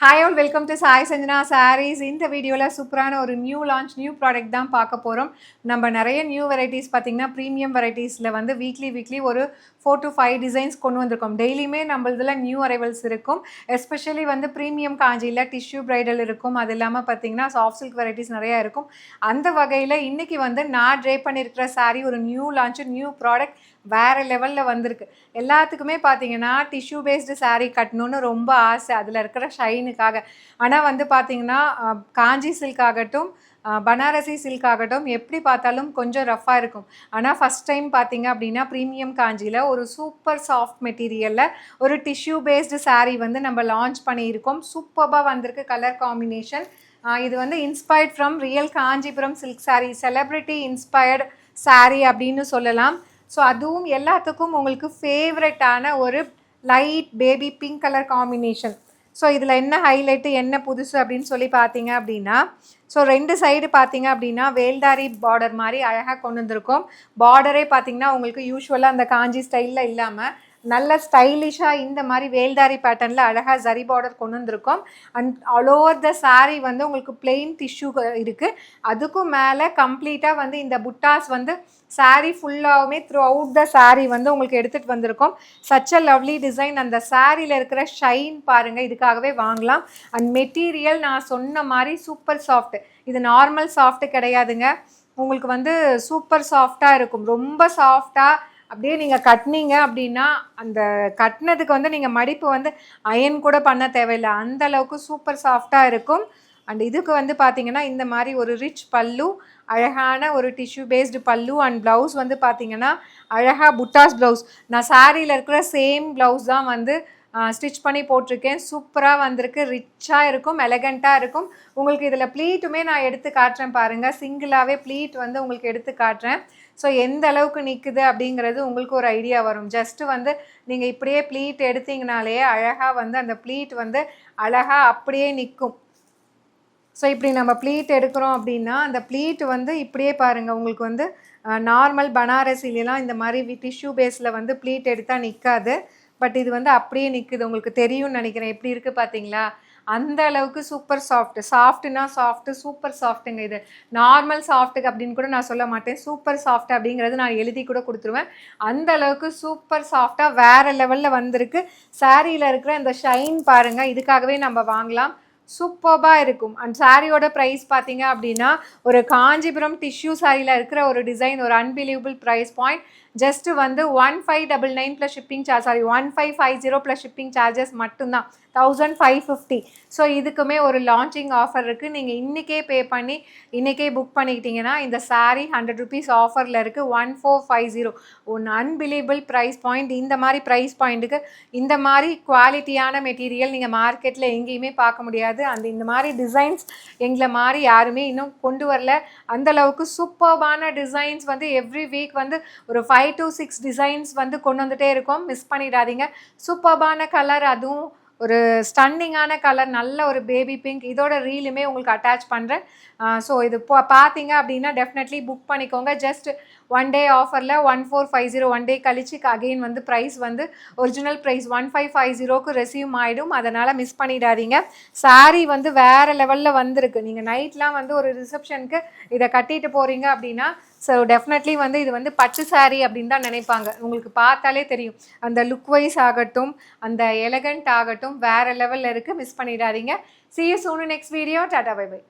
Hi all, welcome to Sai Sanjana Sarees. இந்த வீடியோல சூப்பரான ஒரு நியூ லான்ச் நியூ ப்ராடக்ட் தான் பார்க்க போறோம். நம்ம நிறைய நியூ வெரைட்டிஸ் பாத்தீங்கன்னா பிரீமியம் வெரைட்டிஸ்ல வந்து வீக்லி ஒரு 4 to 5 டிசைன்ஸ் கொண்டு வந்திருக்கோம். டெய்லியுமே நம்மளதுல நியூ அரைவல்ஸ் இருக்கும். எஸ்பெஷலி வந்து பிரீமியம் காஞ்சியில் டிஷ்யூ பிரைடல் இருக்கும். அது இல்லாமல் பார்த்தீங்கன்னா சாஃப்ட் சில்க் வெரைட்டிஸ் நிறையா இருக்கும். அந்த வகையில் இன்னைக்கு வந்து நான் ட்ரை பண்ணியிருக்கிற saree ஒரு நியூ லான்ச் நியூ ப்ராடக்ட் வேறு லெவலில் வந்திருக்கு. எல்லாத்துக்குமே பார்த்தீங்கன்னா டிஷ்யூ பேஸ்டு saree கட்டணும்னு ரொம்ப ஆசை அதில் இருக்கிற ஷைனுக்காக. ஆனால் வந்து பார்த்தீங்கன்னா காஞ்சி சில்க் ஆகட்டும் பனாரசி சில்க் ஆகட்டும் எப்படி பார்த்தாலும் கொஞ்சம் ரஃப்பாக இருக்கும். ஆனால் ஃபஸ்ட் டைம் பார்த்தீங்க அப்படின்னா ப்ரீமியம் காஞ்சியில் ஒரு சூப்பர் சாஃப்ட் மெட்டீரியலில் ஒரு டிஷ்யூ பேஸ்டு saree வந்து நம்ம லான்ச் பண்ணியிருக்கோம். சூப்பராக வந்திருக்கு கலர் காம்பினேஷன். இது வந்து inspired from real Kanchipuram silk saree, celebrity inspired saree அப்படின்னு சொல்லலாம். ஸோ அதுவும் எல்லாத்துக்கும் உங்களுக்கு ஃபேவரட்டான ஒரு light baby pink colour combination. So இதில் என்ன ஹைலைட்டு என்ன புதுசு அப்படின்னு சொல்லி பார்த்தீங்க அப்படின்னா, ஸோ 2 சைடு பார்த்தீங்க அப்படின்னா வேல்தாரி பார்டர் மாதிரி அழகாக கொண்டு வந்திருக்கோம். பார்டரே பார்த்தீங்கன்னா உங்களுக்கு யூஸ்வலாக அந்த காஞ்சி ஸ்டைலில் இல்லாமல் நல்ல ஸ்டைலிஷாக இந்த மாதிரி வேல்தாரி பேட்டர்னில் அழகாக ஜரி பார்டர் கொண்டு வந்திருக்கோம். And all over the saree வந்து உங்களுக்கு பிளெயின் டிஷ்யூ இருக்குது. அதுக்கும் மேலே கம்ப்ளீட்டாக வந்து இந்த புட்டாஸ் வந்து saree ஃபுல்லாகவுமே த்ரூ அவுட் த saree வந்து உங்களுக்கு எடுத்துகிட்டு வந்திருக்கோம். Such a lovely design. அந்த சாரியில் இருக்கிற ஷைன் பாருங்கள், இதுக்காகவே வாங்கலாம். அண்ட் மெட்டீரியல் நான் சொன்ன மாதிரி சூப்பர் சாஃப்ட். இது நார்மல் சாஃப்ட் கிடையாதுங்க, உங்களுக்கு வந்து சூப்பர் சாஃப்டாக இருக்கும். ரொம்ப சாஃப்டாக அப்படியே நீங்கள் கட்டினீங்க அப்படின்னா அந்த கட்டினதுக்கு வந்து நீங்கள் மடிப்பு வந்து அயன் கூட பண்ண தேவையில்லை, அந்த அளவுக்கு சூப்பர் சாஃப்டாக இருக்கும். அண்ட் இதுக்கு வந்து பார்த்தீங்கன்னா இந்த மாதிரி ஒரு ரிச் பல்லு, அழகான ஒரு டிஷ்யூ பேஸ்டு பல்லு. அண்ட் ப்ளவுஸ் வந்து பார்த்தீங்கன்னா அழகாக புட்டாஸ் ப்ளவுஸ். நான் சாரியில் இருக்கிற சேம் ப்ளவுஸ் தான் வந்து ஸ்டிச் பண்ணி போட்டிருக்கேன். சூப்பராக வந்திருக்கு, ரிச்சாக இருக்கும், எலகண்ட்டாக இருக்கும். உங்களுக்கு இதில் ப்ளீட்டுமே நான் எடுத்து காட்டுறேன் பாருங்கள். சிங்கிளாகவே ப்ளீட் வந்து உங்களுக்கு எடுத்து காட்டுறேன். ஸோ எந்த அளவுக்கு நிற்குது அப்படிங்கிறது உங்களுக்கு ஒரு ஐடியா வரும். ஜஸ்ட்டு வந்து நீங்கள் இப்படியே ப்ளீட் எடுத்தீங்கனாலே அழகாக வந்து அந்த ப்ளீட் வந்து அழகாக அப்படியே நிற்கும். ஸோ இப்படி நம்ம ப்ளீட் எடுக்கிறோம் அப்படின்னா அந்த ப்ளீட் வந்து இப்படியே பாருங்கள், உங்களுக்கு வந்து நார்மல் பனாரசிலாம் இந்த மாதிரி டிஷ்யூ பேஸில் வந்து ப்ளீட் எடுத்தால் நிற்காது. பட் இது வந்து அப்படியே நிற்குது, உங்களுக்கு தெரியும்னு நினைக்கிறேன். எப்படி இருக்குது பார்த்தீங்களா? அந்த அளவுக்கு சூப்பர் சாஃப்ட். சாஃப்ட்னா சாஃப்ட்டு, சூப்பர் சாஃப்ட்டுங்க. இது நார்மல் சாஃப்ட்டுக்கு அப்படின்னு கூட நான் சொல்ல மாட்டேன், சூப்பர் சாஃப்ட் அப்படிங்கிறது நான் எழுதி கூட கொடுத்துருவேன். அந்த அளவுக்கு சூப்பர் சாஃப்டாக வேறு லெவலில் வந்திருக்கு. சாரியில் இருக்கிற இந்த ஷைன் பாருங்கள், இதுக்காகவே நம்ம வாங்கலாம். சூப்பராக இருக்கும். அண்ட் சாரியோட ப்ரைஸ் பார்த்தீங்க அப்படின்னா ஒரு காஞ்சிபுரம் டிஷ்யூ சாரியில் இருக்கிற ஒரு டிசைன், ஒரு அன்பிலீவபிள் ப்ரைஸ் பாயிண்ட். ஜஸ்ட்டு வந்து 1599 plus shipping charge, 1550 plus shipping charges மட்டும்தான், 1550. ஸோ இதுக்குமே ஒரு லான்ச்சிங் ஆஃபர் இருக்குது. நீங்கள் இன்றைக்கே பே பண்ணி இன்றைக்கே புக் பண்ணிக்கிட்டிங்கன்னா இந்த saree 100 rupees ஆஃபரில் இருக்குது. 1450, ஒன்று அன்பிலீவபிள் ப்ரைஸ் பாயிண்ட். இந்த மாதிரி ப்ரைஸ் பாயிண்ட்டுக்கு இந்த மாதிரி குவாலிட்டியான மெட்டீரியல் நீங்கள் மார்க்கெட்டில் எங்கேயுமே பார்க்க முடியாது. இந்த மாதிரி டிசைன்ஸ் எங்களை மாதிரி யாருமே இன்னும் கொண்டு வரல. அந்தளவுக்கு சூப்பர்பான டிசைன்ஸ் வந்து எவ்ரி வீக் வந்து ஒரு 5 to 6 டிசைன்ஸ் வந்து கொண்டு வந்துகிட்டே இருக்கோம். மிஸ் பண்ணிடாதீங்க. சூப்பர்பான கலர், அதுவும் ஒரு ஸ்டன்னிங்கான கலர், நல்ல ஒரு பேபி பிங்க். இதோட ரீலுமே உங்களுக்கு அட்டாச் பண்ணுறேன். ஸோ இது பார்த்தீங்க அப்படின்னா டெஃபினெட்லி புக் பண்ணிக்கோங்க. ஜஸ்ட் 1 day ஆஃபரில் 1450. 1 day கழிச்சு அகெயின் வந்து ப்ரைஸ் வந்து ஒரிஜினல் ப்ரைஸ் 1550க்கு ரெசியூம் ஆகிடும். அதனால் மிஸ் பண்ணிடாதீங்க. saree வந்து வேறு லெவலில் வந்திருக்கு. நீங்கள் நைட்லாம் வந்து ஒரு ரிசப்ஷனுக்கு இதை கட்டிட்டு போகிறீங்க அப்படின்னா ஸோ டெஃபினெட்லி வந்து இது வந்து பட்டு saree அப்படின்னு தான் நினைப்பாங்க. உங்களுக்கு பார்த்தாலே தெரியும். அந்த லுக் வைஸ் ஆகட்டும், அந்த எலகண்ட் ஆகட்டும் வேறு லெவலில் இருக்குது. மிஸ் பண்ணிடாதீங்க. See you soon in next video. Tata, bye bye.